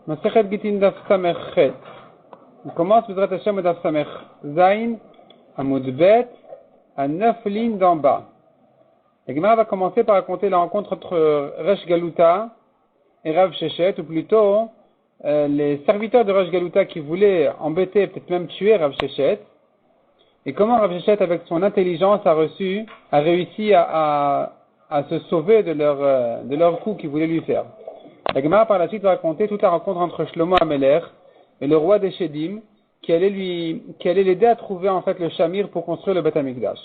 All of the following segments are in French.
Masechet Gitin Daf Samech Chet. On commence Bezrat Hashem Daf Samech Zain, Amud Bet, à 9 lignes d'en bas. La Gemara va commencer par raconter la rencontre entre Resh Galuta et Rav Sheshet, ou plutôt les serviteurs de Resh Galuta qui voulaient embêter, peut-être même tuer Rav Sheshet, et comment Rav Sheshet, avec son intelligence, a réussi à se sauver de leur coup qu'ils voulaient lui faire. La Gemara par la suite va raconter toute la rencontre entre Shlomo Ameler et le roi des Shedim, qui allait l'aider à trouver en fait le Shamir pour construire le Beth Amikdash.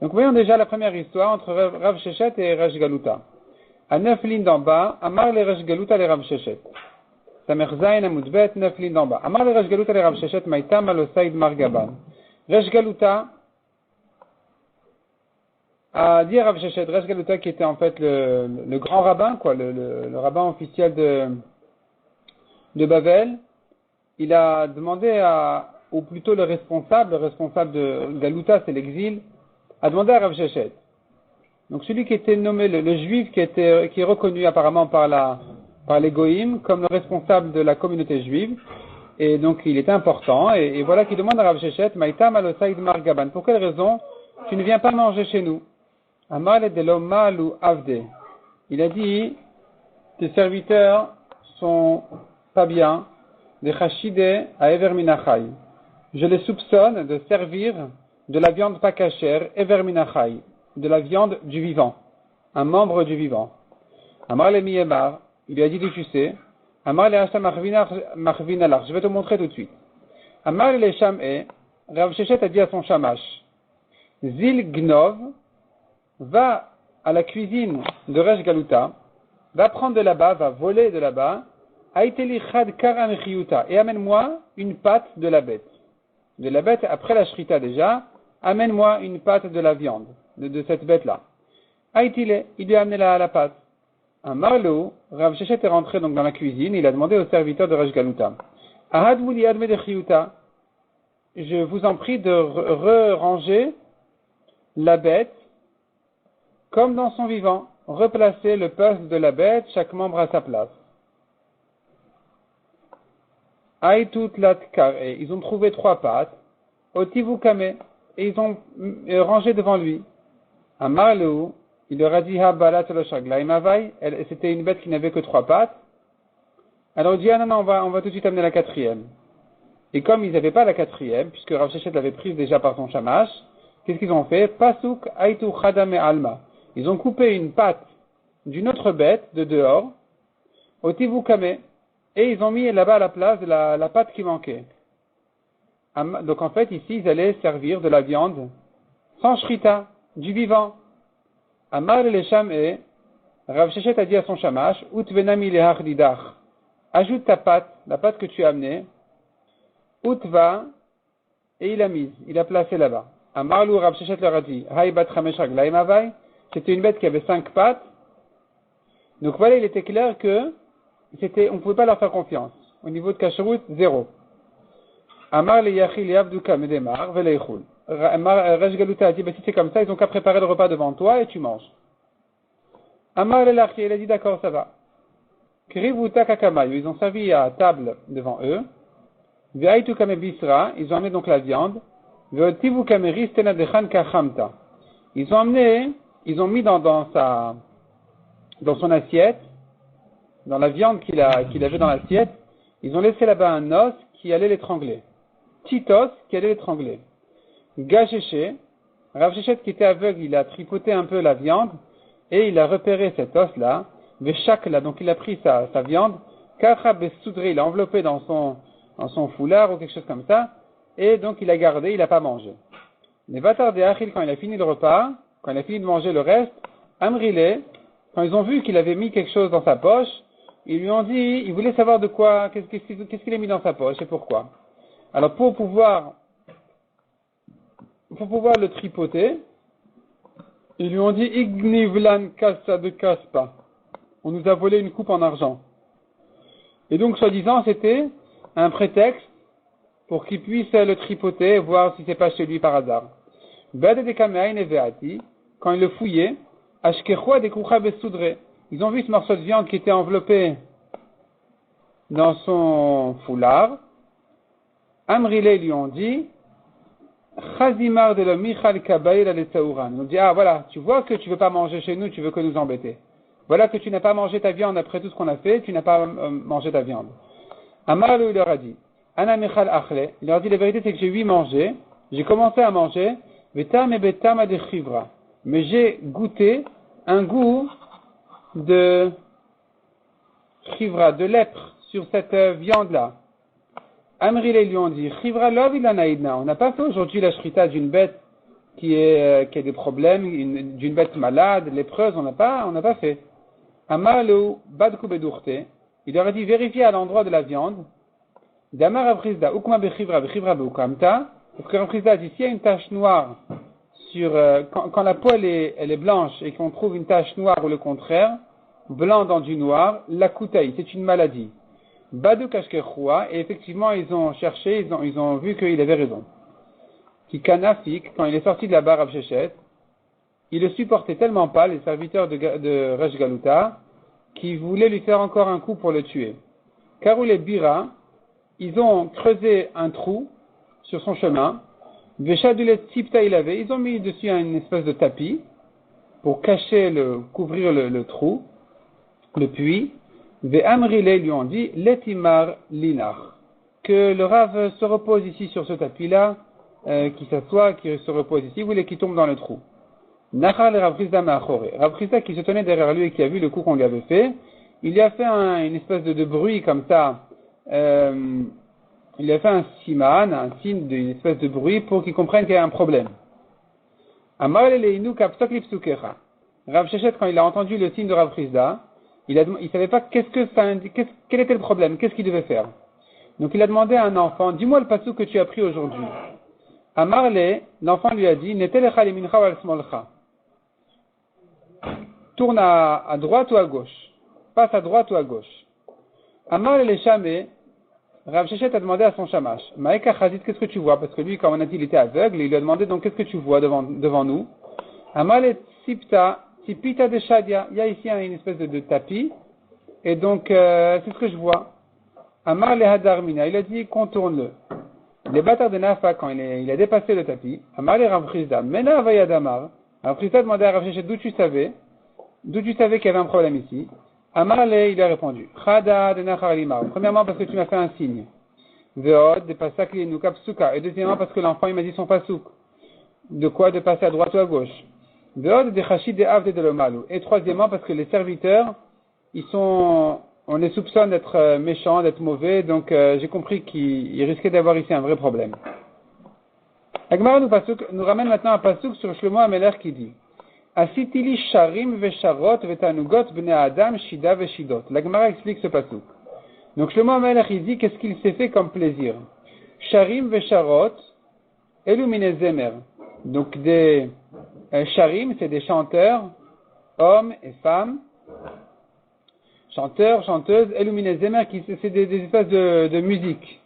Donc voyons déjà la première histoire entre Rav Sheshet et Resh Galuta. À 9 lignes d'en bas, Amar le Resh Galuta le Rav Sheshet. Samer Zayin Amud Bet, 9 lignes d'en bas. Amar le Resh Galuta le Rav Sheshet, Maïtam Alosaïd Margaban. Resh Galuta a dit à Rav Sheshet, Resh Galuta qui était en fait le grand rabbin, le rabbin officiel de Bavel, il a demandé ou plutôt le responsable de Galuta, c'est l'exil, a demandé à Rav Sheshet. Donc celui qui était nommé le juif qui est reconnu apparemment par les Goïm comme le responsable de la communauté juive, et donc il était important, et voilà qu'il demande à Rav Sheshet, Maïtam Alosaïd Margaban, pour quelle raison tu ne viens pas manger chez nous? Amal de l'Omal ou Avde. Il a dit, tes serviteurs sont pas bien, des chachide à Ever Minachai. Je les soupçonne de servir de la viande pas cachère, Ever Minachai, de la viande du vivant, un membre du vivant. Amar le Miyemar, il lui a dit, tu sais, Amar le Hasham Machvinalar, je vais te montrer tout de suite. Amar le Sham'e, Rav Sheshet a dit à son shamash, Zil Gnov, va à la cuisine de Resh Galuta, va prendre de là-bas, va voler de là-bas, Aiteli Chad Karam Chiyuta, et amène-moi une patte de la bête. De la bête, après la shrita déjà, amène-moi une patte de la viande, de cette bête-là. Aitile, il lui a amené la patte. Un marlo, Rav Sheshet est rentré donc dans la cuisine, il a demandé au serviteur de Resh Galuta, Ahad Mouli Adme de Chiyuta, je vous en prie de ranger la bête comme dans son vivant, replacer le puzzle de la bête, chaque membre à sa place. Aïtout latkar, ils ont trouvé 3 pattes, otivu kame, et ils ont rangé devant lui. Amarleu, il leur a dit, ha balat lo shaglaim avai, c'était une bête qui n'avait que 3 pattes. Alors il dit, non, on va tout de suite amener la 4e. Et comme ils n'avaient pas la 4e, puisque Rav Sheshet l'avait prise déjà par son shamash, qu'est-ce qu'ils ont fait? Pasuk aïtou chadame alma. Ils ont coupé une patte d'une autre bête de dehors, au tivukame, et ils ont mis là-bas à la place de la patte qui manquait. Donc en fait, ici, ils allaient servir de la viande sans shrita, du vivant. Amar le Sham'e, Rav Sheshet a dit à son shamash, Utvenami lehach didach, ajoute ta patte, la patte que tu as amenée, Utva, et il a placé là-bas. Amarlu, Rav Sheshet leur a dit, Hai bat chamesh raglaim avai, c'était une bête qui avait 5 pattes. Donc voilà, il était clair que on ne pouvait pas leur faire confiance. Au niveau de kashrut, 0. Amar le yachil yavduka medemar veleichul. Resh Galuta a dit, si c'est comme ça, ils ont qu'à préparer le repas devant toi et tu manges. Amar le larki, il a dit, d'accord, ça va. Krivuta kakamayu, ils ont servi à table devant eux. Veaitu kame bisra, ils ont amené donc la viande. Veotivu kame ristena dechan kachamta. Ils ont mis dans son assiette, dans la viande qu'il avait dans l'assiette, ils ont laissé là-bas un os qui allait l'étrangler. Petit os qui allait l'étrangler. Gachéché, Rav Sheshet qui était aveugle, il a tripoté un peu la viande, et il a repéré cet os-là, Veshakla, donc il a pris sa viande, Kacha Besoudri, il l'a enveloppé dans son foulard ou quelque chose comme ça, et donc il a gardé, il n'a pas mangé. Mais Vatar de Achil, quand il a fini le repas, quand il a fini de manger le reste, Amrile, quand ils ont vu qu'il avait mis quelque chose dans sa poche, ils lui ont dit, ils voulaient savoir de quoi, qu'est-ce qu'il a mis dans sa poche et pourquoi. Alors pour pouvoir le tripoter, ils lui ont dit, Ignivlan kassa de kaspa. On nous a volé une coupe en argent. Et donc, soi-disant, c'était un prétexte pour qu'il puisse le tripoter et voir si c'est pas chez lui par hasard. Quand ils le fouillaient, ils ont vu ce morceau de viande qui était enveloppé dans son foulard. Amrilé lui ont dit, Chazimar de l'Omichal Kabaïl al-Tsaouran. Ils ont dit, ah voilà, tu vois que tu veux pas manger chez nous, tu veux que nous embêter. Voilà que tu n'as pas mangé ta viande après tout ce qu'on a fait, tu n'as pas mangé ta viande. Amarlo, il leur a dit, Ana Michal Achle, il leur a dit, la vérité c'est que j'ai mangé, j'ai commencé à manger, Betam et Betam de Chivra. Mais j'ai goûté un goût de Chivra, de lèpre, sur cette viande-là. Amri lui ont dit, Chivra lov il anaïdna. On n'a pas fait aujourd'hui la shrita d'une bête qui a des problèmes, d'une bête malade, lépreuse, on n'a pas fait. Amalou badku bedurte. Il leur a dit, vérifiez à l'endroit de la viande. Damar Avrizda, ukma bechivra beukamta. Parce que Avrizda dit, s'il y a une tache noire sur, quand la peau elle est blanche et qu'on trouve une tache noire ou le contraire, blanc dans du noir, la koutaï, c'est une maladie. Badou Kashkerchoua, et effectivement, ils ont cherché, ils ont vu qu'il avait raison. Qui Kanafik, quand il est sorti de la barre Rav Sheshet, il le supportait tellement pas, les serviteurs de Resh Galuta, qu'ils voulaient lui faire encore un coup pour le tuer. Car où les Bira, ils ont creusé un trou sur son chemin, Veshadulet Sipta il avait, ils ont mis dessus une espèce de tapis, pour couvrir le trou, le puits. Ve'amrile lui ont dit, Letimar Linar, que le Rav se repose ici sur ce tapis-là, qui s'assoit, qui se repose ici, vous voulez qu'il tombe dans le trou. Nachal Rav Chizda Ma'achore. Rav Chizda qui se tenait derrière lui et qui a vu le coup qu'on lui avait fait, il lui a fait une espèce de bruit comme ça, il lui a fait un siman, un signe d'une espèce de bruit pour qu'il comprenne qu'il y a un problème. Amar Leinu Kapsok Lipsukecha. Rav Sheshet, quand il a entendu le signe de Rav Chizda, il savait pas quel était le problème, qu'est-ce qu'il devait faire. Donc il a demandé à un enfant, dis-moi le passou que tu as pris aujourd'hui. Amarle, l'enfant lui a dit, Netelecha limincha wal smolcha. Tourne à droite ou à gauche. Passe à droite ou à gauche. Amarle le chamé, Rav Sheshet a demandé à son shamash, Maïka Chazit, qu'est-ce que tu vois? Parce que lui, comme on a dit, il était aveugle, et il lui a demandé, donc, qu'est-ce que tu vois devant nous? Amarle Sipita de Shadia, il y a ici une espèce de tapis, et donc c'est ce que je vois. Amar le Hadarmina, il a dit contourne-le. Les bâtards de Nafa, quand il a dépassé le tapis, Amar le Rav Chizda, Mena Vayadamar, Rav Chizda a demandé à Rav Sheshet d'où tu savais qu'il y avait un problème ici. Amar le, il a répondu, Chada de Nacharimar, premièrement parce que tu m'as fait un signe. Veod de Pasakli Nukap Suka, et deuxièmement parce que l'enfant il m'a dit son pasouk. De quoi? De passer à droite ou à gauche. Et troisièmement, parce que les serviteurs, on les soupçonne d'être méchants, d'être mauvais, donc j'ai compris qu'ils risquaient d'avoir ici un vrai problème. Agmara nous ramène maintenant un pasuk sur Shlomo Ameler qui dit, Asitili sharim vesharot vetanugot bnei adam shida veshidot. L'Agmara explique ce pasuk. Donc Shlomo Ameler il dit qu'est-ce qu'il s'est fait comme plaisir. Sharim vesharot elu mine zemer. Donc des Sharim, c'est des chanteurs, hommes et femmes, chanteurs, chanteuses, Eluminezemer, c'est des espèces de musique.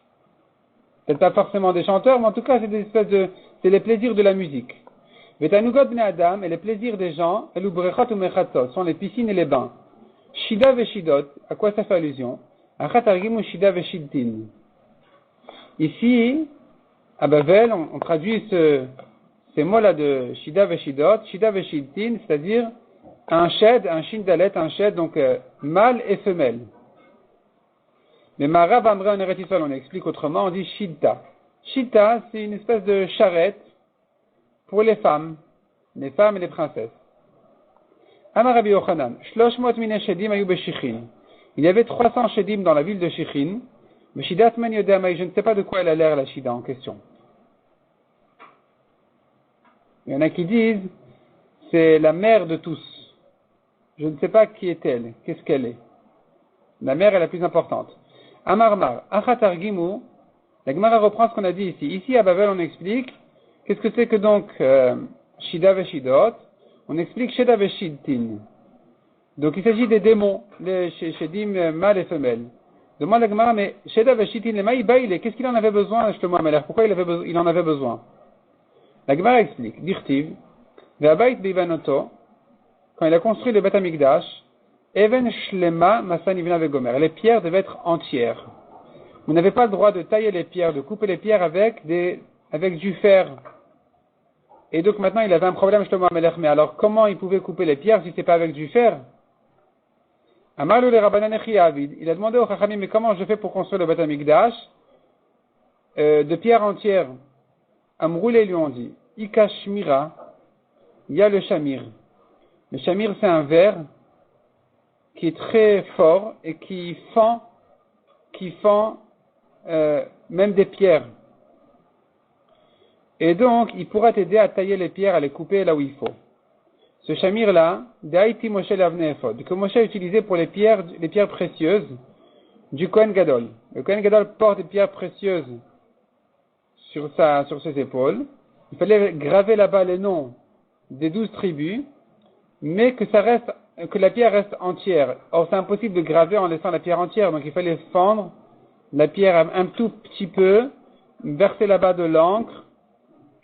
C'est pas forcément des chanteurs, mais en tout cas, c'est les plaisirs de la musique. Vetanugot bnei adam, et les plaisirs des gens, Elubrechot ou mechatzot, sont les piscines et les bains. Shida veshidot, à quoi ça fait allusion? Achatargimu shida veshidtin. Ici, à Bavel, on traduit ces mots-là de Shida Veshidot, Shida Veshidtin, c'est-à-dire un shed, un shindalet, un shed, donc mâle et femelle. Mais Marav Amra en Eretz Yisraël, on explique autrement, on dit Shidta. Shidta, c'est une espèce de charrette pour les femmes et les princesses. Amar Rabbi Yochanan, Shloshmot mine shedim ayu beshichin. Il y avait 300 shedim dans la ville de Shichin, mais Shidat men yodamai, je ne sais pas de quoi elle a l'air la Shida en question. Il y en a qui disent, c'est la mère de tous. Je ne sais pas qui est-elle, qu'est-ce qu'elle est. La mère est la plus importante. Amarmar, Achatargimu, la Gemara reprend ce qu'on a dit ici. Ici, à Babel, on explique, qu'est-ce que c'est que donc Shida Veshidot? On explique Shida Veshidtin. Donc il s'agit des démons, les Shedim mâles et femelles. Demande la Gemara, mais Shida Veshidtin, les maïbaïle, qu'est-ce qu'il en avait besoin, Shlomo Ameler? Pourquoi il en avait besoin? La Gemara explique, Dirtiv, Ve'abayit be'ivanoto, quand il a construit le Beth Amikdash, Even shlema masan ivna vegomer. Les pierres devaient être entières. Vous n'avez pas le droit de tailler les pierres, de couper les pierres avec du fer. Et donc maintenant il avait un problème Shlomo HaMelech. Mais alors comment il pouvait couper les pierres si c'est pas avec du fer? Amarlu le Rabbanan Echi Avid. Il a demandé au Chachamim, mais comment je fais pour construire le Beth Amikdash de pierres entières? Amroulé lui ont dit, Ika Shmira, il y a le Shamir. Le Shamir c'est un verre qui est très fort et qui fend même des pierres. Et donc, il pourra t'aider à tailler les pierres, à les couper là où il faut. Ce Shamir-là, d'Aïti Moshe l'Avne Ephod, que Moshe a utilisé pour les pierres précieuses du Kohen Gadol. Le Kohen Gadol porte des pierres précieuses sur ses épaules. Il fallait graver là-bas les noms des 12 tribus, mais que la pierre reste entière. Or, c'est impossible de graver en laissant la pierre entière, donc il fallait fendre la pierre un tout petit peu, verser là-bas de l'encre,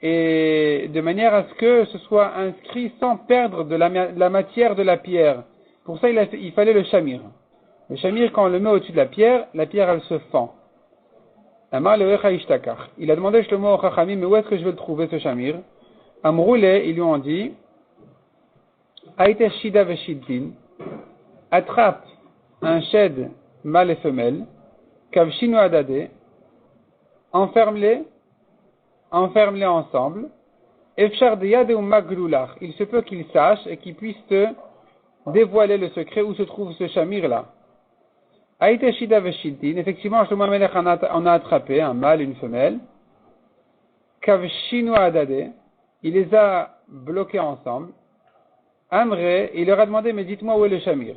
et de manière à ce que ce soit inscrit sans perdre de la matière de la pierre. Pour ça, il fallait le Shamir. Le Shamir, quand on le met au-dessus de la pierre elle se fend. Il a demandé Shlomo au Chachamim, mais où est-ce que je vais le trouver ce Shamir? Amroulé, ils lui ont dit, Aïte Shida Veshiddin, attrape un shed mâle et femelle, Kavshinu Adade, enferme-les ensemble, Efshar de Yade ou Maglulach, il se peut qu'ils sachent et qu'ils puissent te dévoiler le secret où se trouve ce Shamir là. Aïte Shida Veshiddin, effectivement, Shlomo HaMelech en a attrapé un mâle et une femelle, Kavshinu Adade, il les a bloqués ensemble. Amré, il leur a demandé, mais dites-moi où est le Shamir.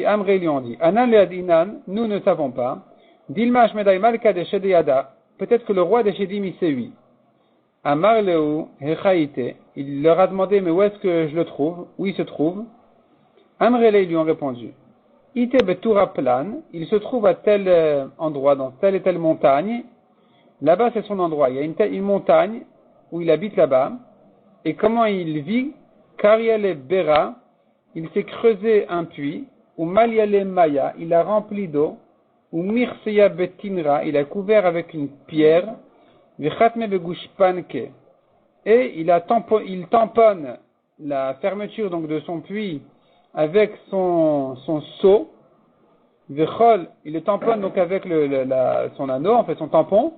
Amré lui ont dit, Anan le Adinan, nous ne savons pas. Dilmash Medai Malka de Shedeyada, peut-être que le roi des Shedim y sait lui. Amar Leu Hechaïte, il leur a demandé, mais où est-ce que je le trouve? Où il se trouve? Amré ils lui ont répondu, Ite Betura Plan, il se trouve à tel endroit, dans telle et telle montagne. Là-bas, c'est son endroit. Il y a une montagne où il habite là-bas. Et comment il vit? Kariale Bera, il s'est creusé un puits, ou Maliale Maya, il a rempli d'eau, ou Mirseya Betinra, il a couvert avec une pierre, Vichatme Begushpanke, et il tamponne la fermeture donc de son puits avec son seau, Vichol, il le tamponne donc avec son anneau, en fait son tampon,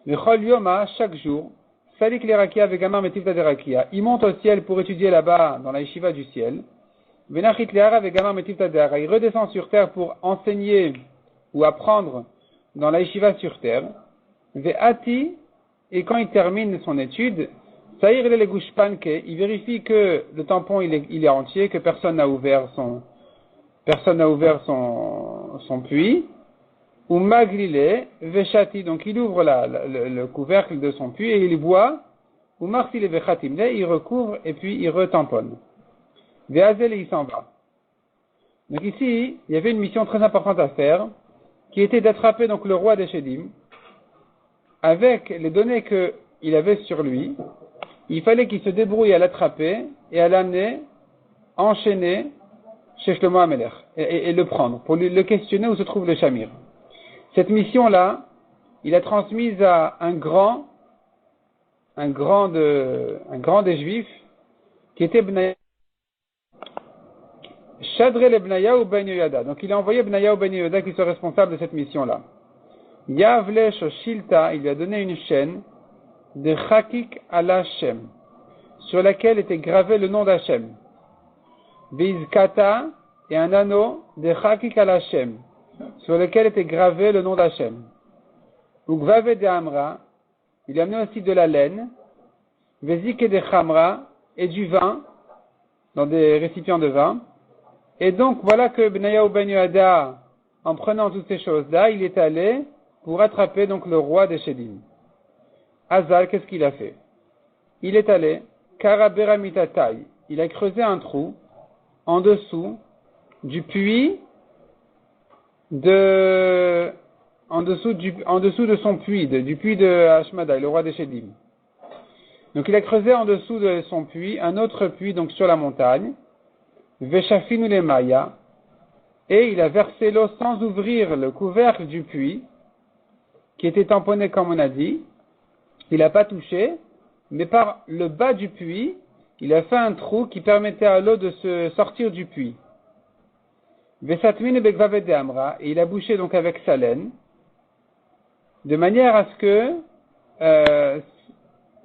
Vichol Yoma, chaque jour, Salik l'Irakia Vegamar Metivta d'Irakia. Il monte au ciel pour étudier là-bas, dans la yeshiva du ciel. Venachit l'Ira Vegamar Metivta d'Ira. Il redescend sur terre pour enseigner ou apprendre dans la yeshiva sur terre. Ve'ati, et quand il termine son étude, Saïr le Gushpanke, il vérifie que le tampon il est entier, que personne n'a ouvert son puits. Ou maglile, vechati, donc il ouvre le couvercle de son puits et il boit, ou marsile vechatimle, il recouvre et puis il retamponne. Veazel et il s'en va. Donc ici, il y avait une mission très importante à faire, qui était d'attraper donc le roi des Shedim, avec les données qu'il avait sur lui. Il fallait qu'il se débrouille à l'attraper et à l'amener, enchaîner chez Shlomo HaMelech, et le prendre, pour le questionner où se trouve le Shamir. Cette mission-là, il a transmise à un grand des Juifs, qui était Bnaya. Shadre le Bnaya ou Ben Yoyada. Donc il a envoyé Bnaya ou Ben Yoyada qui soit responsable de cette mission-là. Yavle Shoshilta, il lui a donné une chaîne de Chakik al Hashem, sur laquelle était gravé le nom d'Hashem. Vizkata, et un anneau de Chakik al Hashem, sur lequel était gravé le nom d'Hachem. Ugvave de Amra, il a amené aussi de la laine, Vezike de Chamra, et du vin, dans des récipients de vin. Et donc, voilà que Bnaya ou Ben Yoada, en prenant toutes ces choses-là, il est allé pour attraper donc le roi des Shedim. Hazal, qu'est-ce qu'il a fait? Il est allé, Karabera Mitatai, il a creusé un trou, en dessous du puits en dessous de son puits, du puits de Hashmadai, le roi des Shedim. Donc il a creusé en dessous de son puits, un autre puits, donc sur la montagne, Veshafinu le Maya, et il a versé l'eau sans ouvrir le couvercle du puits, qui était tamponné comme on a dit. Il n'a pas touché, mais par le bas du puits, il a fait un trou qui permettait à l'eau de se sortir du puits. Vesatmin begvaved amra, et il a bouché donc avec sa laine, de manière à ce que,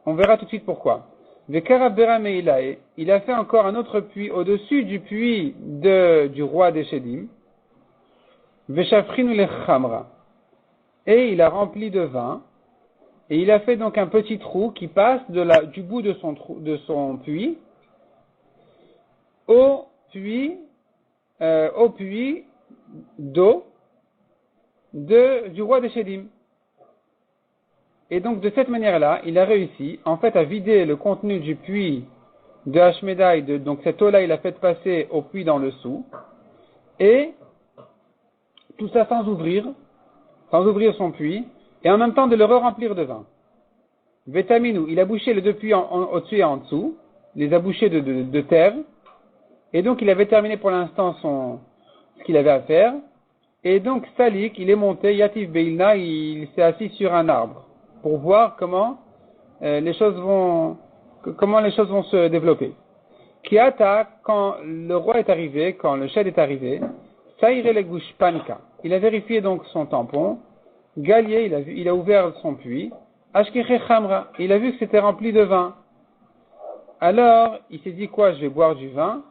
on verra tout de suite pourquoi. Vekarabera meilae, il a fait encore un autre puits au-dessus du puits du roi des Shedim. Veshafrinu lechamra, et il a rempli de vin, et il a fait donc un petit trou qui passe du bout de son puits au puits d'eau du roi des Shedim. Et donc de cette manière-là, il a réussi en fait à vider le contenu du puits de Hashmedai, donc cette eau-là il a fait passer au puits d'en dessous, et tout ça sans ouvrir son puits, et en même temps de le remplir de vin. Vetaminu, il a bouché les deux puits au-dessus et en dessous, les a bouchés de terre, et donc il avait terminé pour l'instant ce qu'il avait à faire, et donc Salik, il est monté, Yatif Beilna, il s'est assis sur un arbre, pour voir comment les choses vont se développer. Kiata, quand le roi est arrivé, quand le chef est arrivé, Saïre le Gushpanka, il a vérifié donc son tampon, Galier, il a ouvert son puits, Ashkiche Khamra, il a vu que c'était rempli de vin. Alors, il s'est dit quoi, je vais boire du vin.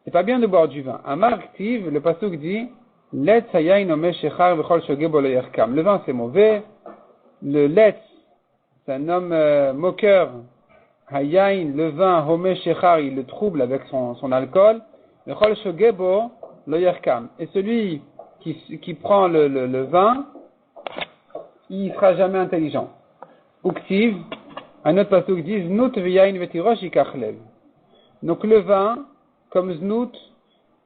C'est pas bien de boire du vin. Amar Ktiv, le pasuk dit, Let sayayin ome shechar v'chol shogebo lo yerkam. Le vin c'est mauvais. Le let, c'est un homme moqueur. Hayayin, le vin, ome shechar, il le trouble avec son alcool. V'chol shogebo lo yerkam. Et celui qui prend le vin, il sera jamais intelligent. Uktiv, un autre pasuk dit, Znut v'yayin v'tirosh yikachlev. Donc le vin, comme Znout,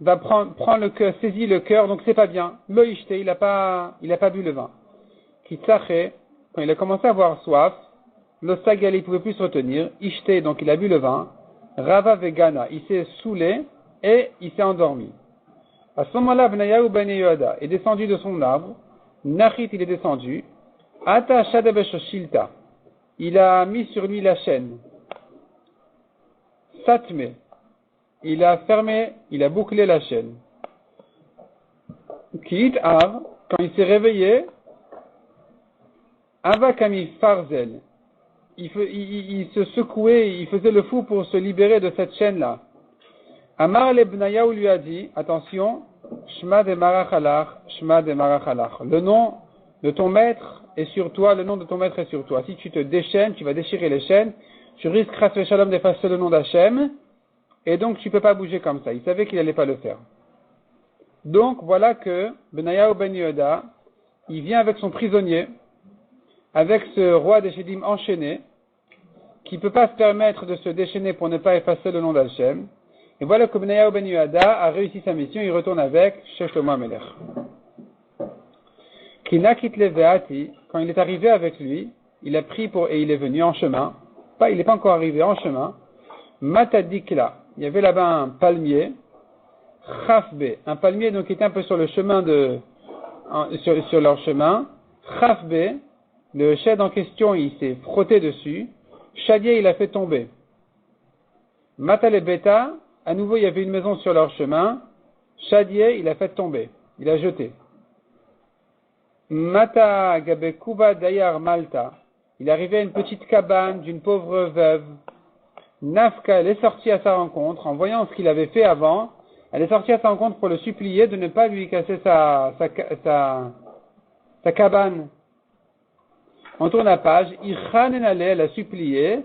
va prendre le cœur, saisit le cœur, donc c'est pas bien. Lo ishte, il a pas bu le vin. Kitsache, quand il a commencé à avoir soif, lo sagal, il pouvait plus se retenir. Ishte, donc il a bu le vin. Rava vegana, il s'est saoulé et il s'est endormi. À ce moment-là, Benayahu ben Yehoada est descendu de son arbre. Nachit, il est descendu. Ata shadabeshoshilta, il a mis sur lui la chaîne. Satme, il a fermé, il a bouclé la chaîne. Kiit Ar, quand il s'est réveillé, Avakami Farzel, il se secouait, il faisait le fou pour se libérer de cette chaîne-là. Amar le Benayahu lui a dit, attention, Shma de Marachalach, Shma de Marachalach. Le nom de ton maître est sur toi, le nom de ton maître est sur toi. Si tu te déchaînes, tu vas déchirer les chaînes, tu risques, Chas v'Shalom, d'effacer le nom d'Hachem, et donc tu peux pas bouger comme ça. Il savait qu'il allait pas le faire. Donc voilà que Benayahu ben Yehoada, il vient avec son prisonnier, avec ce roi des Shedim enchaîné, qui peut pas se permettre de se déchaîner pour ne pas effacer le nom d'Hachem. Et voilà que Benayahu ben Yehoada a réussi sa mission, il retourne avec Shlomo HaMelech. Kinakit leveati, quand il est arrivé avec lui, il a pris et il est venu en chemin. Il n'est pas encore arrivé en chemin. Matadikla, il y avait là-bas un palmier. Chafbe, un palmier donc qui était un peu sur le chemin sur leur chemin. Chafbe, le chef en question, il s'est frotté dessus. Shadier, il a fait tomber. Matalebeta, à nouveau il y avait une maison sur leur chemin. Shadier, il a fait tomber. Il a jeté. Mata Gabekuba Dayar Malta. Il est arrivé à une petite cabane d'une pauvre veuve. Nafka, elle est sortie à sa rencontre, en voyant ce qu'il avait fait avant, elle est sortie à sa rencontre pour le supplier de ne pas lui casser sa cabane. On tourne la page, Irchan Enale, elle a supplié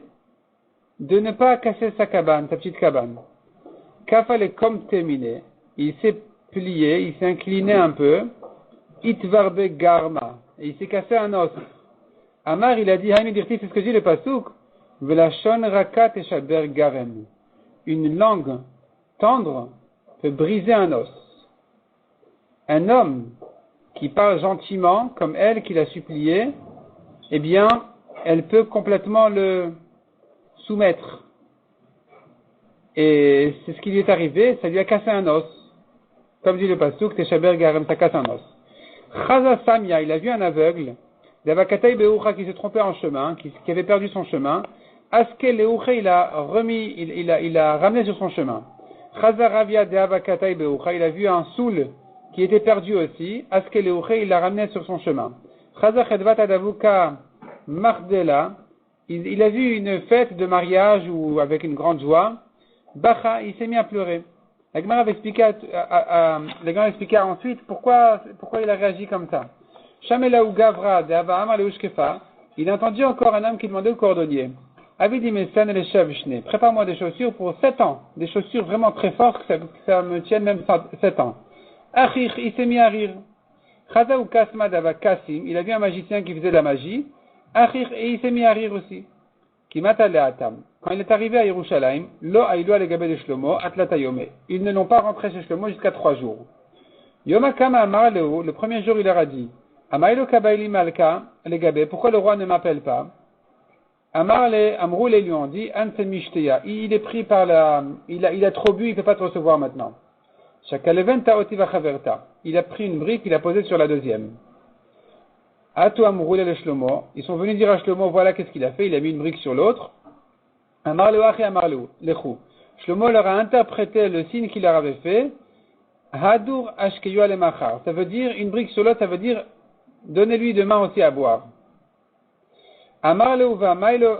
de ne pas casser sa petite cabane. Kafale comme terminé, il s'est plié, il s'est incliné un peu, Itvarbe Garma, et il s'est cassé un os. Amar, il a dit, Haïnu Dirti, c'est ce que dit le Pasuk, Velashon Rakat Eshaber Garem. Une langue tendre peut briser un os. Un homme qui parle gentiment, comme elle qui l'a supplié, eh bien, elle peut complètement le soumettre. Et c'est ce qui lui est arrivé, ça lui a cassé un os. Comme dit le Pasuk, Teshaber Garem Takasanos. Chaza Samia, il a vu un aveugle, d'Avakatay Beucha qui se trompait en chemin, qui avait perdu son chemin. Aske Leucha, il a ramené sur son chemin. Chaza Ravia d'Avakatay Beucha, il a vu un soul qui était perdu aussi. Aske Leucha, il l'a ramené sur son chemin. Chaza Chedvat Adavuka Mardela, il a vu une fête de mariage ou avec une grande joie. Bacha, il s'est mis à pleurer. La Gemara va expliquer ensuite pourquoi il a réagi comme ça. Shamela ou Gavra de Avaam Aleushkefa, il a entendu encore un homme qui demandait au cordonnier. Avidi Mesen et Shne, prépare-moi des chaussures pour 7 ans, des chaussures vraiment très fortes, que ça me tienne même 7 ans. Achir, il s'est mis à rire. Chaza ou Kasma d'Ava Kassim, il a vu un magicien qui faisait de la magie. Achir, et il s'est mis à rire aussi. Quand il est arrivé à Yerushalayim, lo aïlo alegabe de Shlomo, atlata yome. Ils ne l'ont pas rentré chez Shlomo jusqu'à 3 jours. Yoma kama amar leo, le premier jour il leur a dit, amaïlo kabaili malka, alegabe, pourquoi le roi ne m'appelle pas? Amar le, amrou les lui ont dit, anse mishteya, il est pris par il a trop bu, il peut pas te recevoir maintenant. Shakaleven ta'otiva chaverta, il a pris une brique, il a posé sur la deuxième. Atou amroulé le Shlomo. Ils sont venus dire à Shlomo, voilà qu'est-ce qu'il a fait. Il a mis une brique sur l'autre. Amarlou achi amarlou, lechou. Shlomo leur a interprété le signe qu'il leur avait fait. Hadur ashkeyu alemachar. Ça veut dire, une brique sur l'autre, ça veut dire, donnez-lui demain aussi à boire. Amarlou va mailo,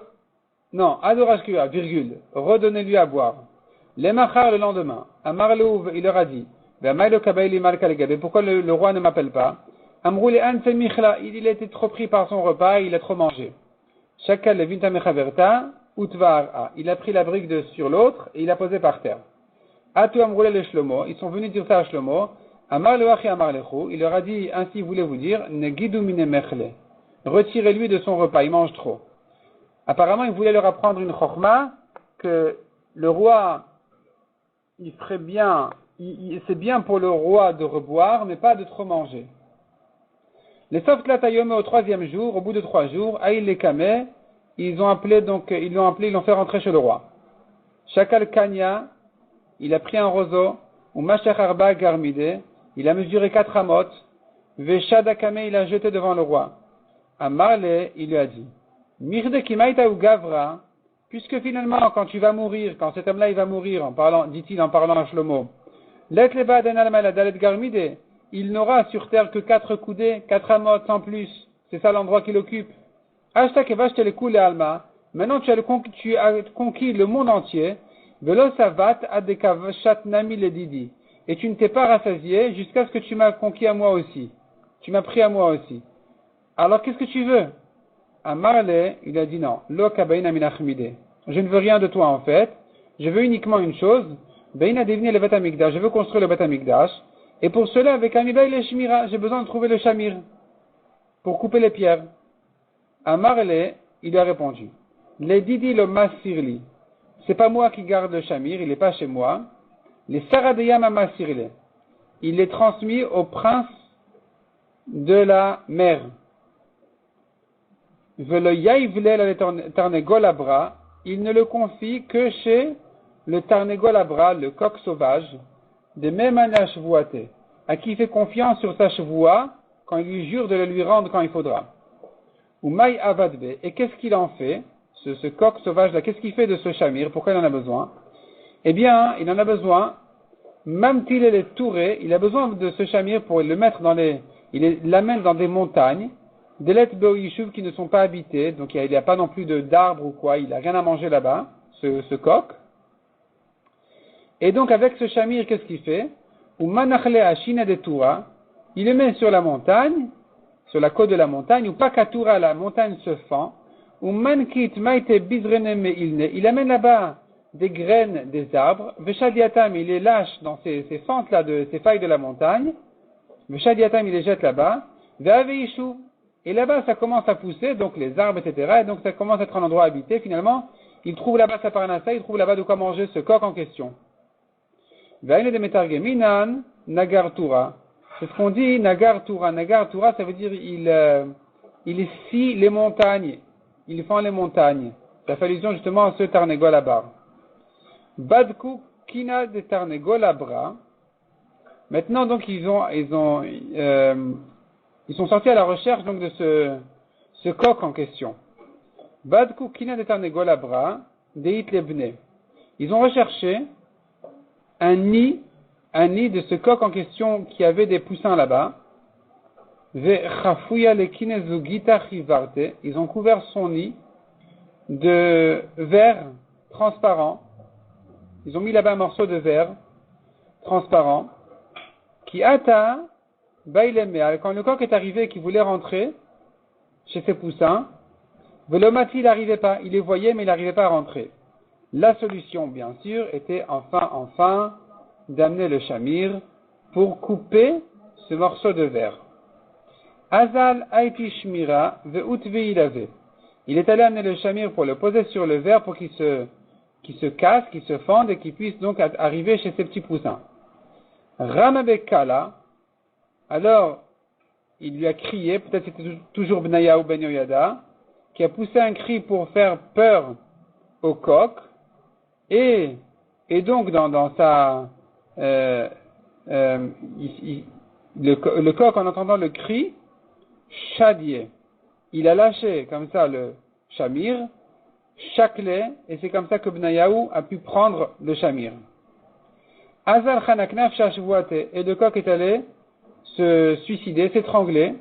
non, hadur ashkeyu, virgule, redonnez-lui à boire. Lemachar le lendemain. Amarlou, il leur a dit, va mailo kabaili malka legabe. Pourquoi le roi ne m'appelle pas? Amroulé Anse Michla, il était trop pris par son repas, il a trop mangé. Chakal Levinta Mechaverta, Utvar, il a pris la brique sur l'autre et il l'a posé par terre. Atu Amroulé le Shlomo, ils sont venus dire ça à Shlomo. Amar Lewachi Amar Lechu, il leur a dit, ainsi voulez-vous dire, Negidu Mine Mechle. Retirez-lui de son repas, il mange trop. Apparemment, il voulait leur apprendre une chorma, que le roi, il ferait bien, c'est bien pour le roi de reboire, mais pas de trop manger. Les Softlatayome au 3e jour, au bout de 3 jours, Aïl les Kameh, ils l'ont appelé, ils l'ont fait rentrer chez le roi. Shakal Kanya, il a pris un roseau, ou Mashach Arba Garmide, il a mesuré 4 amot, Veshada Kameh, il a jeté devant le roi. Amarle, il lui a dit, Mirde Kimaita ou Gavra, puisque finalement, quand tu vas mourir, quand cet homme-là il va mourir, dit-il en parlant à Shlomo, Let leba denal maladalet Garmide, il n'aura sur terre que 4 coudées, 4 amotes sans plus. C'est ça l'endroit qu'il occupe. Maintenant tu as conquis le monde entier. Et tu ne t'es pas rassasié jusqu'à ce que tu m'as conquis à moi aussi. Tu m'as pris à moi aussi. Alors qu'est-ce que tu veux? Amarle, il a dit non. Je ne veux rien de toi en fait. Je veux uniquement une chose. Je veux construire le Beth Amikdash. Et pour cela, avec Amibaï et Shmira, j'ai besoin de trouver le Shamir pour couper les pierres. Amarle, il a répondu, les Didi le Masirli, c'est pas moi qui garde le Shamir, il n'est pas chez moi. Les Saradeyam Masirli, il est transmis au prince de la mer. Velo Yaivlel Tarnegol Abra, il ne le confie que chez le Tarnegol Abra, le coq sauvage, de même à qui il fait confiance sur sa chevoua quand il lui jure de le lui rendre quand il faudra. Ou Maï Avadbe, et qu'est-ce qu'il en fait, ce coq sauvage-là, qu'est-ce qu'il fait de ce chamir, pourquoi il en a besoin? Eh bien, il en a besoin, même s'il est touré, il a besoin de ce chamir pour le mettre il l'amène dans des montagnes, des lettres Beoyishuv qui ne sont pas habitées, donc il n'y a pas non plus d'arbres ou quoi, il n'a rien à manger là-bas, ce coq. Et donc, avec ce chamir, qu'est-ce qu'il fait? Ou manachle ashina de Toura, il le met sur la montagne, sur la côte de la montagne, ou pakatura, la montagne se fend, ou mankit maite bizrenem ilne, il amène là-bas des graines des arbres, veshadiatam, il les lâche dans ces fentes-là, ces failles de la montagne, veshadiatam, il les jette là-bas, veaveishu, et là-bas ça commence à pousser, donc les arbres, etc., et donc ça commence à être un endroit habité, finalement, il trouve là-bas sa paranassa, il trouve là-bas de quoi manger ce coq en question. Vaine de metargeminan nagar tura. C'est ce qu'on dit nagar tura. Nagar tura, ça veut dire il scie les montagnes. Il fend les montagnes. Ça fait allusion justement à ce tarnegol abra. Badku kina de tarnegol abra. Maintenant, donc, ils sont sortis à la recherche, donc, de ce coq en question. Badku kina de tarnegol abra, deit lebne. Ils ont recherché un nid de ce coq en question qui avait des poussins là-bas. Ils ont couvert son nid de verre transparent. Ils ont mis là-bas un morceau de verre transparent. Qui ata baileme. Quand le coq est arrivé et qu'il voulait rentrer chez ses poussins, velomati, il n'arrivait pas. Il les voyait, mais il n'arrivait pas à rentrer. La solution, bien sûr, était enfin, d'amener le shamir pour couper ce morceau de verre. Azal aiti shmira ve'utvi ilave. Il est allé amener le shamir pour le poser sur le verre pour qu'il se casse, qu'il se fende et qu'il puisse donc arriver chez ses petits poussins. Ramabekala, alors il lui a crié, peut-être c'était toujours Bnaya ou Ben Yoyada, qui a poussé un cri pour faire peur au coq, et donc dans sa le coq, en entendant le cri, Shadier, il a lâché comme ça le shamir, Shakle, et c'est comme ça que Bnayahu a pu prendre le shamir. Azal Chanaknaf Shashvuate, et le coq est allé se suicider, s'étrangler,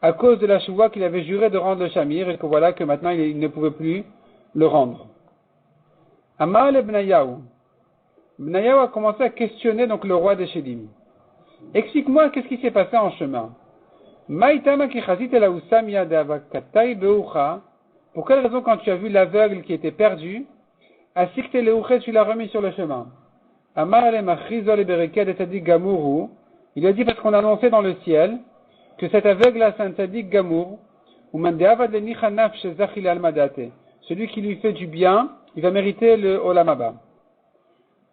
à cause de la chevoie qu'il avait juré de rendre le shamir, et que voilà que maintenant il ne pouvait plus le rendre. Amar le Bnayahu. Bnayahu a commencé à questionner donc le roi des Shedim. Explique-moi qu'est-ce qui s'est passé en chemin. Maïtama ki chazit el haoussam yadavakatai beucha. Pour quelle raison, quand tu as vu l'aveugle qui était perdu, asikte leuche, tu l'as remis sur le chemin. Amar le machrizol ebereked etadik gamuru. Il a dit parce qu'on a annoncé dans le ciel que cet aveugle-là, c'est un tzaddik gamour, ou mandeavad le nichanaf shezachil almadate. Celui qui lui fait du bien, il va mériter le olam haba.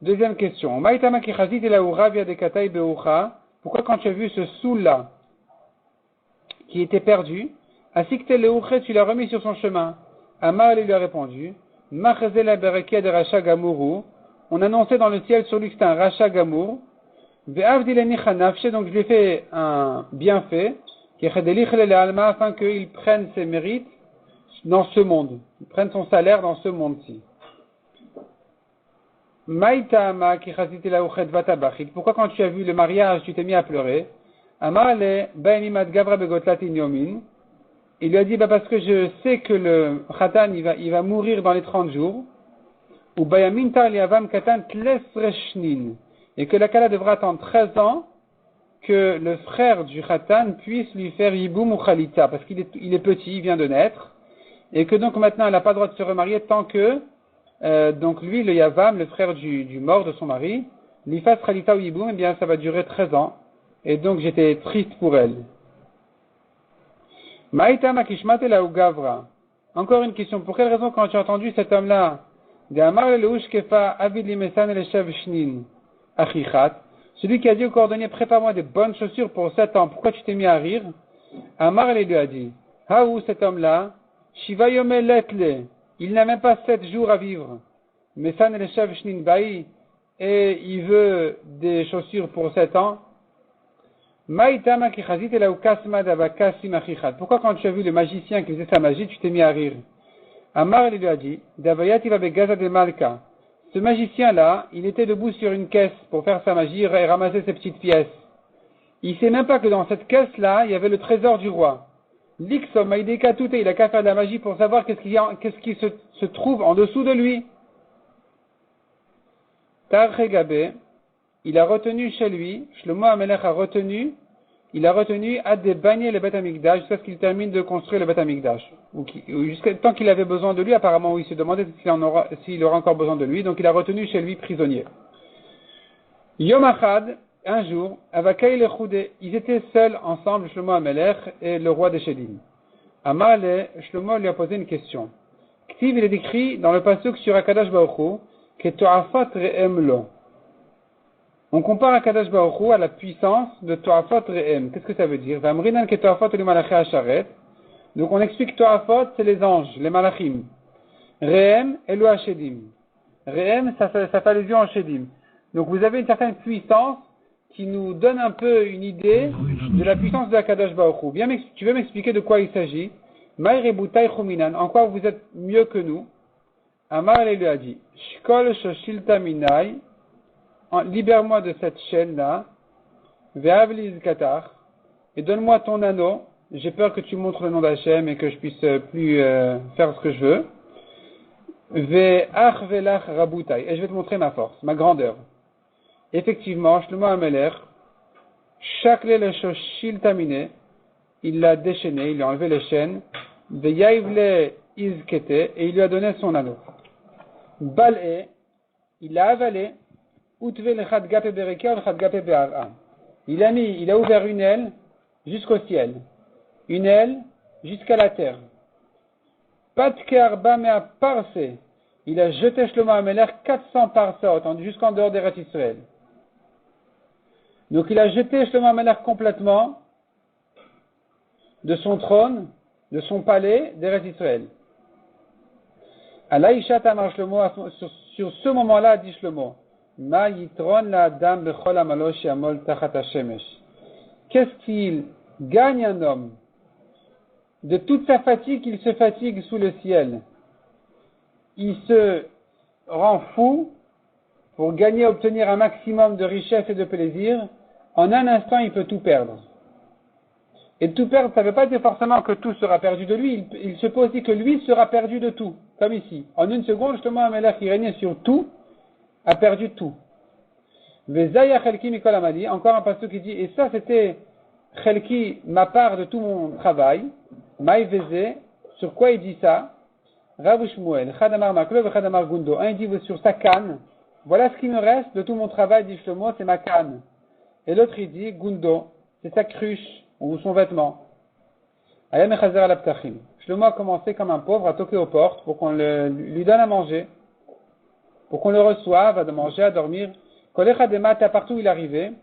Deuxième question. Maïtama ki chazit el haoura viadekatai beucha. Pourquoi quand tu as vu ce soul-là, qui était perdu, Asikte leuche, tu l'as remis sur son chemin. Amar lui a répondu, Machazel abereke de Racha Gamuru. On annonçait dans le ciel sur lui que c'était un Racha Gamour. Ve'avdileni chanafshe, donc je lui ai fait un bienfait, afin qu'il prenne ses mérites dans ce monde, qu'il prenne son salaire dans ce monde-ci. Maïtama ki chazite lauchet vatabachit. Pourquoi quand tu as vu le mariage, tu t'es mis à pleurer? Amale bainimat gavra begotlat inyomin. Il lui a dit, parce que je sais que le khatan, il va mourir dans les 30 jours. Ou bayamin tar liavam katan tlesreshnin. Et que la kala devra attendre 13 ans que le frère du khatan puisse lui faire yiboum ou khalita. Parce qu'il est petit, il vient de naître. Et que donc maintenant, elle n'a pas le droit de se remarier tant que, donc lui, le yavam, le frère du mort de son mari, lui fasse khalita ou yiboum, eh bien, ça va durer 13 ans. Et donc, j'étais triste pour elle. Maïtama kishmate la ugavra. Encore une question. Pour quelle raison, quand tu as entendu cet homme-là, celui qui a dit au cordonnier, prépare-moi des bonnes chaussures pour 7 ans, pourquoi tu t'es mis à rire? Amar lui a dit, Haou, cet homme-là, Shiva yome letle, il n'a même pas 7 jours à vivre. Mesan el shev shnin ba'i, et il veut des chaussures pour 7 ans. Maïtama ki chazit el aukasma davakasim achichat. Pourquoi quand tu as vu le magicien qui faisait sa magie, tu t'es mis à rire? Amar lui a dit, Davayati va begaza de malka. Ce magicien-là, il était debout sur une caisse pour faire sa magie et ramasser ses petites pièces. Il sait même pas que dans cette caisse-là, il y avait le trésor du roi. L'ixom maïdeka tout, il a qu'à faire de la magie pour savoir qu'est-ce qui se trouve en dessous de lui. Tarchegabe, il a retenu chez lui, Shlomo Amelech a retenu à débagner le Beth Amikdash jusqu'à ce qu'il termine de construire le Beth Amikdash. Ou jusqu'à tant qu'il avait besoin de lui, apparemment, il se demandait s'il aura encore besoin de lui, donc il a retenu chez lui prisonnier. Yom Achad, un jour, Avakay le Choudé, ils étaient seuls ensemble, Shlomo Amelech et le roi des Shedim. Amale, Shlomo lui a posé une question. Ktiv, il est écrit dans le pasuk sur Akadosh Baruch Hu, que To'afat re'em lo. On compare Akadosh Baruch Hu à la puissance de To'afot Re'em. Qu'est-ce que ça veut dire? Vamrinan ke To'afot le malaché Asharet. Donc on explique To'afot, c'est les anges, les malachim. Re'em, Elu Hashedim. Re'em, ça fait allusion à Shedim. Donc vous avez une certaine puissance qui nous donne un peu une idée de la puissance de Akadosh Baruch Hu. Tu veux m'expliquer de quoi il s'agit? Ma'rebutai chuminan, en quoi vous êtes mieux que nous? Amar elle lui a dit, Shkol shoshilta minai, libère-moi de cette chaîne-là, ve'avliz katar, et donne-moi ton anneau. J'ai peur que tu montres le nom d'Hachem et que je puisse plus faire ce que je veux. Ve'ach velach rabutai, et je vais te montrer ma force, ma grandeur. Effectivement, Shlomo Ameler, Shakle le shoshilta minai, il l'a déchaîné, il lui a enlevé les chaînes, ve'yaivle izkete, et il lui a donné son anneau. Bal'e, il l'a avalé, utve le chadgape bereka, le chadgape be'ara. Il a ouvert une aile jusqu'au ciel, une aile jusqu'à la terre. Patke arba mea parse, il a jeté Shlomo Ameler 400 parsa, jusqu'en dehors d'Eretz Israël. Donc il a jeté Shlomo Ameler complètement de son trône, de son palais d'Eretz Israël. Alaïshat Amar Shlomo, sur ce moment-là, a dit Shlomo, Ma yitron la adam bechol amalosh yamol tachat hashemesh. Qu'est-ce qu'il gagne un homme de toute sa fatigue, il se fatigue sous le ciel. Il se rend fou pour gagner, obtenir un maximum de richesse et de plaisir. En un instant, il peut tout perdre. Et tout perdre, ça ne veut pas dire forcément que tout sera perdu de lui. Il se peut aussi que lui sera perdu de tout, comme ici. En une seconde, justement, un Melech qui régnait sur tout a perdu tout. Vezaya chelki mikol amali, encore un pasteur qui dit, et ça c'était chelki, ma part de tout mon travail. Maï veze, sur quoi il dit ça? Rav Shmuel, Chadamar Maklo, Chadamar Gundo. Un il dit sur sa canne. Voilà ce qui me reste de tout mon travail, dit Shlomo, c'est ma canne. Et l'autre il dit Gundo, c'est sa cruche ou son vêtement. Ayam Echazer al-Aptachim. Shlomo a commencé comme un pauvre à toquer aux portes pour qu'on lui donne à manger, pour qu'on le reçoive, à manger, à dormir. Kolecha Demata, partout où il arrivait,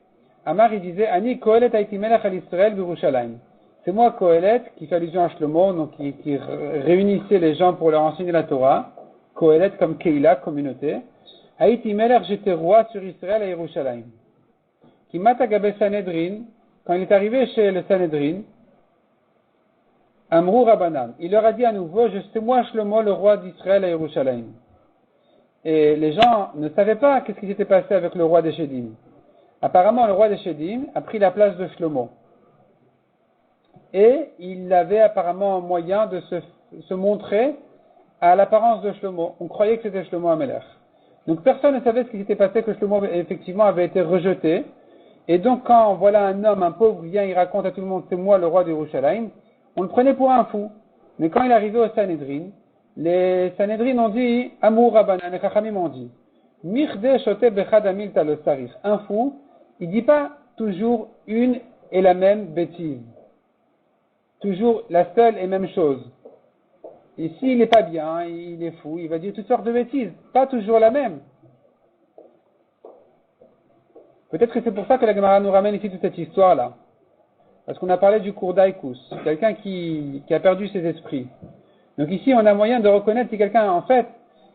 Amar il disait Ani Kohelet Haiti Melech al Israël Birushalayim. C'est moi Kohelet qui fait allusion à Shlomo, donc qui réunissait les gens pour leur enseigner la Torah. Kohelet comme Keila, communauté. Haiti Melech, j'étais roi sur Israël à Yerushalayim. Qui mata Gabe Sanhedrin, quand il est arrivé chez le Sanhedrin, Amrou Rabbanan, il leur a dit à nouveau, c'est moi Shlomo, le roi d'Israël à Yerushalayim. Et les gens ne savaient pas qu'est-ce qui s'était passé avec le roi des Shedim. Apparemment, le roi des Shedim a pris la place de Shlomo. Et il avait apparemment un moyen de se montrer à l'apparence de Shlomo. On croyait que c'était Shlomo Ameler. Donc personne ne savait ce qui s'était passé, que Shlomo effectivement avait été rejeté. Et donc quand voilà un homme, un pauvre, vient, il raconte à tout le monde, c'est moi le roi de Yerushalayim, on le prenait pour un fou. Mais quand il est arrivé au Sanhedrin, les Sanhedrin ont dit, Amour Rabbanan, les Chachamim ont dit, Mirde shote bechad amil talosarich. Un fou, il dit pas toujours une et la même bêtise. Toujours la seule et même chose. Et s'il n'est pas bien, il est fou, il va dire toutes sortes de bêtises, pas toujours la même. Peut-être que c'est pour ça que la Gemara nous ramène ici toute cette histoire-là. Parce qu'on a parlé du cours d'Aïkous, quelqu'un qui a perdu ses esprits. Donc ici, on a moyen de reconnaître si quelqu'un, en fait,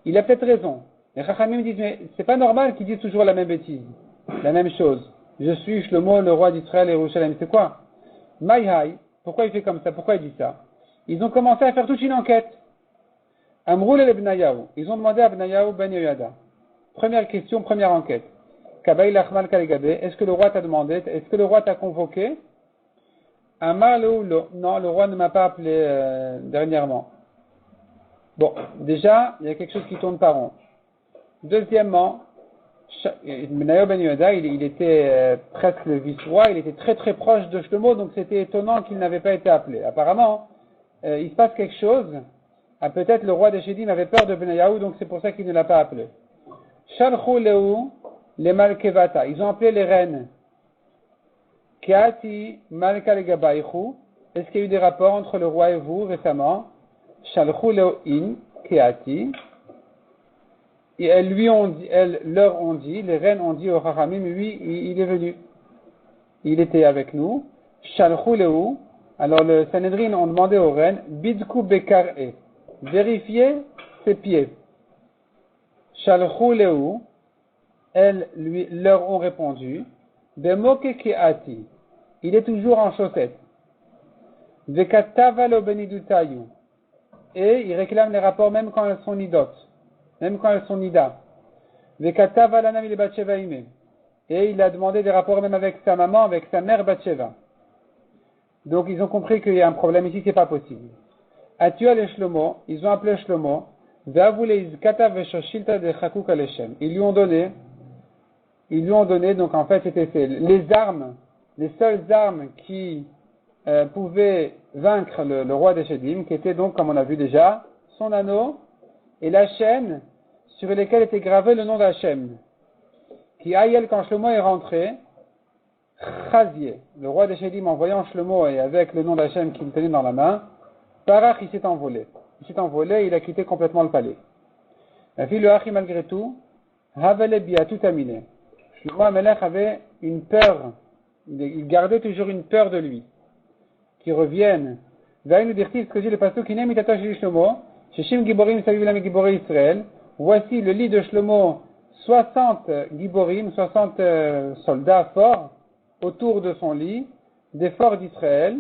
il a peut-être raison. Les Chachamim disent, mais c'est pas normal qu'il dise toujours la même bêtise, la même chose. Je suis Shlomo, le roi d'Israël et Yerushalayim. C'est quoi? Maïhaï. Pourquoi il fait comme ça? Pourquoi il dit ça? Ils ont commencé à faire toute une enquête. Amroul et Bnayahu. Ils ont demandé à Bnayahu ben Yoyada. Première question, première enquête. Kabaï Lachmal Kalegabe. Est-ce que le roi t'a demandé? Est-ce que le roi t'a convoqué? Amar Leoulo. Non, le roi ne m'a pas appelé dernièrement. Bon, déjà, il y a quelque chose qui tourne par rond. Deuxièmement, Bnayahu ben Yoyada, il était presque le vice-roi, il était très très proche de Shlomo, donc c'était étonnant qu'il n'avait pas été appelé. Apparemment, il se passe quelque chose. Peut-être le roi des Shedim avait peur de Bnayahu, donc c'est pour ça qu'il ne l'a pas appelé. Shalchou Leu les Malkevata, ils ont appelé les reines. Keati Malka Legabaïchu, est-ce qu'il y a eu des rapports entre le roi et vous récemment? Shalchou Leu in Keati. Et elles leur ont dit, les reines ont dit au Chachamim, oui, il est venu. Il était avec nous. Shalchou Leu. Alors le Sanhedrin ont demandé aux reines, Bidku Bekar'e, vérifiez ses pieds. Shalchou Leu, elles leur ont répondu, Bemoke keati. Il est toujours en chaussettes. Vekatava lo benidutayu. Et il réclame les rapports même quand elles sont nidotes. Même quand elles sont nida. Vekatava lanam il batsheva ime. Et il a demandé des rapports même avec sa maman, avec sa mère Batsheva. Donc ils ont compris qu'il y a un problème ici, c'est pas possible. Atua les Shlomo, ils ont appelé Shlomo, ils lui ont donné, donc en fait c'était les armes, les seules armes qui pouvaient vaincre le roi des Shedim, qui étaient donc, comme on a vu déjà, son anneau et la chaîne sur lesquelles était gravé le nom d'Hachem. Qui Ayel, quand Shlomo est rentré, Chazier, le roi des Shedim, en voyant Shlomo et avec le nom d'Hachem qu'il tenait dans la main, Parach, il s'est envolé. Il a quitté complètement le palais. La fille, le Hachi, malgré tout, Havale Bia, tout aminé. Shlomo Amelech avait une peur, il gardait toujours une peur de lui, qui revienne. Vaï nous dire-t-il, ce que dit le pasteur qui n'aime itata chez Shlomo, Shishim Giborim Savilam Giboré Israël, voici le lit de Shlomo, 60 Giborim, 60 soldats forts, autour de son lit, des forts d'Israël,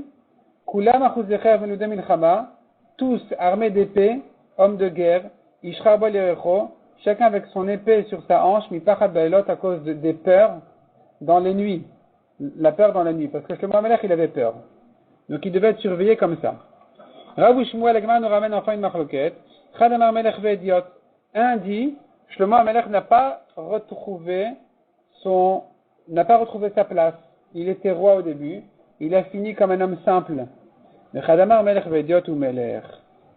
Kulam Achuzecher Venudem Milchama, tous armés d'épées, hommes de guerre, Ishrabal Yerecho, chacun avec son épée sur sa hanche, Mipachat Baelot, à cause des peurs dans les nuits. La peur dans la nuit, parce que Shlomo Amelech, il avait peur. Donc il devait être surveillé comme ça. Rav Shmuel Agman nous ramène enfin une machloket. Chadamar Melech ve'ediot. Un dit, Shlomo Amelech n'a pas retrouvé sa place. Il était roi au début. Il a fini comme un homme simple. Mais Chadamar Melech ve'ediot ou Melech.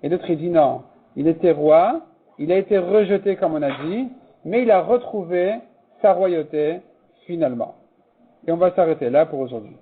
Et d'autres dit non. Il était roi. Il a été rejeté comme on a dit. Mais il a retrouvé sa royauté finalement. Et on va s'arrêter là pour aujourd'hui.